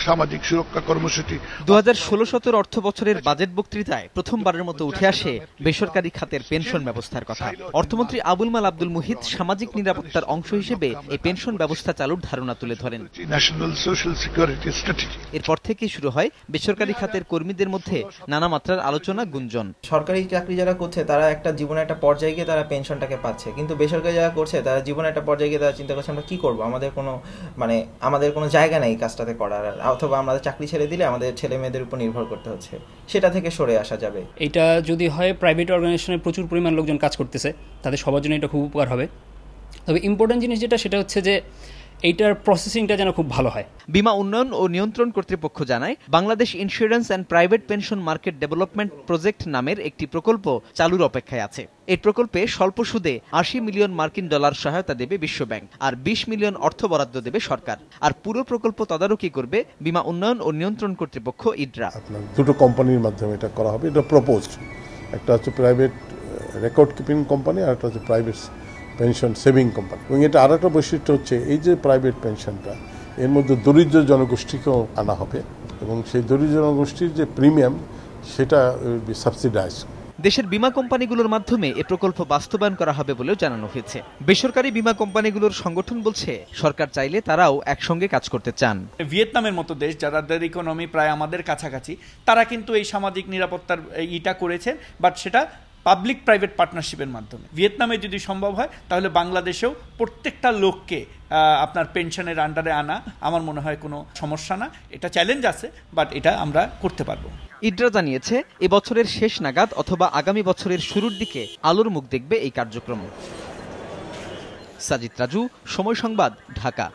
সামাজিক সুরক্ষা কর্মসূচি। 2016-17 অর্থ বছরের বাজেট বক্তৃতায় প্রথমবারের মতো উঠে আসে বেসরকারি খাতের পেনশন ব্যবস্থার কথা। অর্থমন্ত্রী আবুল মাল আব্দুল মুহিত সামাজিক নিরাপত্তার অংশ হিসেবে এই পেনশন ব্যবস্থা চালুর ধারণা তুলে ধরেন। National social security strategy. এরপর থেকেই শুরু হয় বেসরকারি খাতের কর্মীদের মধ্যে নানা মাত্রার আলোচনা গুঞ্জন। সরকারি চাকরি যারা করছে তারা একটা জীবনে একটা পর্যায়ে গিয়ে তারা পেনশনটাকে পাচ্ছে, কিন্তু বেসরকারি যারা করছে তারা জীবনে একটা পর্যায়ে গিয়ে তারা চিন্তা করছে আমরা কি করবো, আমাদের কোনো জায়গা নেই কাজটাতে করার, অথবা আমাদের চাকরি ছেড়ে দিলে আমাদের ছেলে মেয়েদের উপর নির্ভর করতে হচ্ছে, সেটা থেকে সরে আসা যাবে। এটা যদি হয় প্রাইভেট অর্গানাইজেশনে প্রচুর পরিমাণ লোকজন কাজ করতেছে, তাদের সবার জন্য এটা খুব উপকার হবে। তবে ইম্পর্টেন্ট জিনিস সেটা হচ্ছে যে এইটার প্রসেসিংটা যেন খুব ভালো হয়। বীমা উন্নয়ন ও নিয়ন্ত্রণ কর্তৃপক্ষ জানায়, Bangladesh insurance and private pension market development project নামের একটি প্রকল্প চালুর অপেক্ষায় আছে। এই প্রকল্পে স্বল্প সুদে 80 মিলিয়ন মার্কিন ডলার সহায়তা দেবে বিশ্বব্যাংক, আর 20 মিলিয়ন অর্থ বরাদ্দ দেবে সরকার। আর পুরো প্রকল্প তদারকি করবে বীমা উন্নয়ন ও নিয়ন্ত্রণ কর্তৃপক্ষ ইডরা। দুটো কোম্পানির মাধ্যমে এটা করা হবে। এটা প্রপোজড, একটা হচ্ছে প্রাইভেট রেকর্ড কিপিং কোম্পানি, আর একটা হচ্ছে প্রাইভেট পেনশন সেভিং কোম্পানি। এবং এটা আর একটা বৈশিষ্ট্য হচ্ছে এই যে প্রাইভেট পেনশনটা, এর মধ্যে দরিদ্র জনগোষ্ঠীকেও আনা হবে, এবং সেই দরিদ্র জনগোষ্ঠীর যে প্রিমিয়াম সেটা সাবসিডাইজ। দেশের বীমা কোম্পানিগুলোর মাধ্যমে এ প্রকল্প বাস্তবায়ন করা হবে বলেও জানানো হয়েছে। বেসরকারি বীমা কোম্পানিগুলোর সংগঠন বলছে, সরকার চাইলে তারাও একসঙ্গে কাজ করতে চান। ভিয়েতনামের মতো দেশ, যাদের ইকোনমি প্রায় আমাদের কাছাকাছি, তারা কিন্তু এই সামাজিক নিরাপত্তার ইটা করেছেন, বাট সেটা পাবলিক প্রাইভেট পার্টনারশিপের মাধ্যমে। ভিয়েতনামে যদি সম্ভব হয় তাহলে বাংলাদেশেও প্রত্যেকটা লোককে আপনার পেনশনের আন্ডারে আনা আমার মনে হয় কোনো সমস্যা না। এটা চ্যালেঞ্জ আছে, বাট এটা আমরা করতে পারবো। ইডরা জানিয়েছে, এবছরের শেষ নাগাদ অথবা আগামী বছরের শুরুর দিকে আলোর মুখ দেখবে এই কার্যক্রম। সাজিদ রাজু, সময় সংবাদ, ঢাকা।